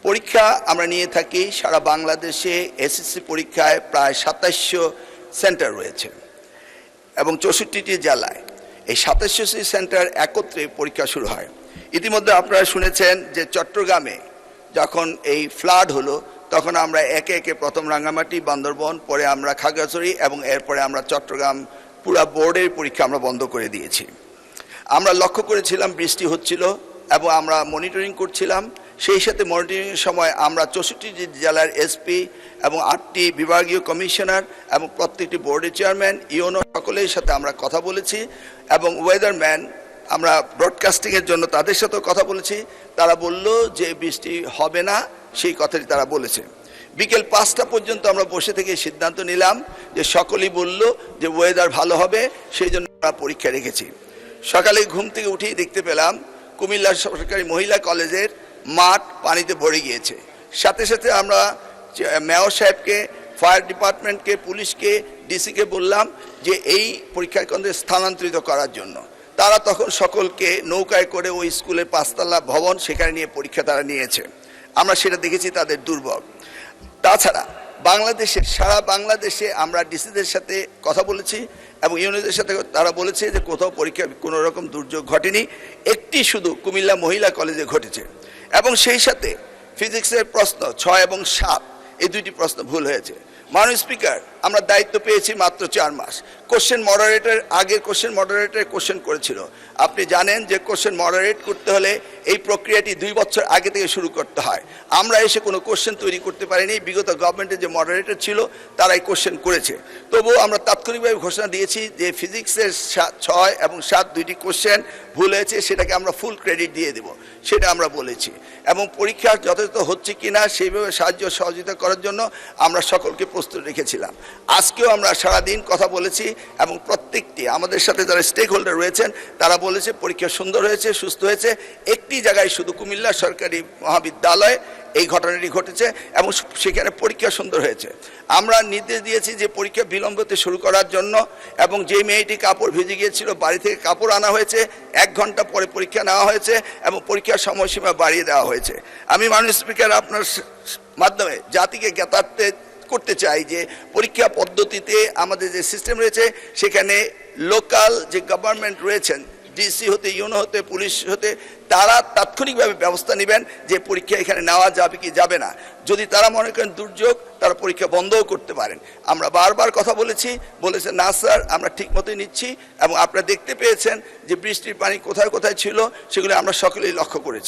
পরীক্ষা আমরা নিয়ে থাকি সারা বাংলাদেশে এসএসসি পরীক্ষায় প্রায় ২৭০০ সেন্টার রয়েছে এবং ৬৪টি জেলায় এই ২৭০০ সেন্টার একত্রে পরীক্ষা শুরু হয়। ইতিমধ্যে আপনারা শুনেছেন যে চট্টগ্রামে যখন এই ফ্লাড হলো তখন আমরা একে একে প্রথম রাঙ্গামাটি, বান্দরবন, পরে আমরা খাগড়াছড়ি এবং এরপরে আমরা চট্টগ্রাম পুরা বোর্ডের পরীক্ষা আমরা বন্ধ করে দিয়েছি। আমরা লক্ষ্য করেছিলাম বৃষ্টি হচ্ছিল এবং আমরা মনিটরিং করছিলাম। সেই সাথে মনিটরিংয়ের সময় আমরা ৬৪টি জেলার এসপি এবং ৮টি বিভাগীয় কমিশনার এবং প্রত্যেকটি বোর্ডের চেয়ারম্যান, ইউনো সকলের সাথে আমরা কথা বলেছি এবং ওয়েদারম্যান আমরা ব্রডকাস্টিংয়ের জন্য তাদের সাথেও কথা বলেছি। তারা বলল যে বৃষ্টি হবে না, সেই কথাটি তারা বলেছে। বিকেল ৫টা পর্যন্ত আমরা বসে থেকে সিদ্ধান্ত নিলাম যে সকলেই বলল যে ওয়েদার ভালো হবে, সেই জন্য আমরা পরীক্ষা রেখেছি। সকালে ঘুম থেকে উঠেই দেখতে পেলাম কুমিল্লা সরকারি মহিলা কলেজের মাঠ পানিতে ভরে গিয়েছে। সাথে সাথে আমরা মেয়র সাহেবকে, ফায়ার ডিপার্টমেন্টকে, পুলিশকে, ডিসিকে বললাম যে এই পরীক্ষা কেন্দ্রে স্থানান্তরিত করার জন্য। তারা তখন সকলকে নৌকায় করে ওই স্কুলের ৫তলা ভবন সেখানে নিয়ে পরীক্ষা তারা নিয়েছে। আমরা সেটা দেখেছি তাদের দুর্ভোগ। তাছাড়া বাংলাদেশে, সারা বাংলাদেশে আমরা ডিসিদের সাথে কথা বলেছি এবং ইউনিটদের সাথে তারা বলেছে যে কোথাও পরীক্ষা কোনো রকম দুর্যোগ ঘটেনি, একটি শুধু কুমিল্লা মহিলা কলেজে ঘটেছে। এবং সেই সাথে ফিজিক্সের প্রশ্ন ৬ এবং ৭ এই দুইটি প্রশ্ন ভুল হয়েছে। মাননীয় স্পিকার, আমরা দায়িত্ব পেয়েছি মাত্র ৪ মাস। কোশ্চেন মডারেটর, আগের কোশ্চেন মডারেটর কোশ্চেন করেছিল। আপনি জানেন যে কোশ্চেন মডারেট করতে হলে এই প্রক্রিয়াটি ২ বছর আগে থেকে শুরু করতে হয়। আমরা এসে কোনো কোশ্চেন তৈরি করতে পারিনি। বিগত গভর্নমেন্টের যে মডারেটর ছিল তারাই কোশ্চেন করেছে। তবুও আমরা তাৎক্ষণিকভাবে ঘোষণা দিয়েছি যে ফিজিক্সের ৬ এবং ৭ দুইটি কোশ্চেন ভুল হয়েছে, সেটাকে আমরা ফুল ক্রেডিট দিয়ে দেব, সেটা আমরা বলেছি। এবং পরীক্ষা যথাযথ হচ্ছে কিনা সেইভাবে সাহায্য সহযোগিতা করার জন্য আমরা সকলকে প্রস্তুত রেখেছিলাম। আজকেও আমরা সারাদিন কথা বলেছি এবং প্রত্যেকটি আমাদের সাথে যারা স্টেক হোল্ডার রয়েছেন তারা বলেছে পরীক্ষা সুন্দর হয়েছে, সুস্থ হয়েছে। একটি জায়গায় শুধু কুমিল্লা সরকারি মহাবিদ্যালয়ে এই ঘটনাটি ঘটেছে এবং সেখানে পরীক্ষা সুন্দর হয়েছে। আমরা নির্দেশ দিয়েছি যে পরীক্ষা বিলম্বতে শুরু করার জন্য এবং যে মেয়েটি কাপড় ভিজে গিয়েছিল বাড়ি থেকে কাপড় আনা হয়েছে, ১ ঘন্টা পরে পরীক্ষা নেওয়া হয়েছে এবং পরীক্ষার সময়সীমা বাড়িয়ে দেওয়া হয়েছে। আমি মাননীয় স্পিকার আপনার মাধ্যমে জাতিকে জ্ঞাতার্থে করতে চাই যে পরীক্ষা পদ্ধতিতে আমাদের যে সিস্টেম রয়েছে সেখানে লোকাল যে গভর্নমেন্ট রয়েছেন, ডিসি হতে, ইউনো হতে, পুলিশ হতে, তারা তাৎক্ষণিকভাবে ব্যবস্থা নেবেন যে পরীক্ষা এখানে নেওয়া যাবে কি যাবে না। যদি তারা মনে করেন দুর্যোগ, তারা পরীক্ষা বন্ধও করতে পারেন। আমরা বারবার কথা বলেছে না স্যার, আমরা ঠিক মতোই নিচ্ছি এবং আপনারা দেখতে পেয়েছেন যে বৃষ্টির পানি কোথায় কোথায় ছিল সেগুলো আমরা সকলেই লক্ষ্য করেছি।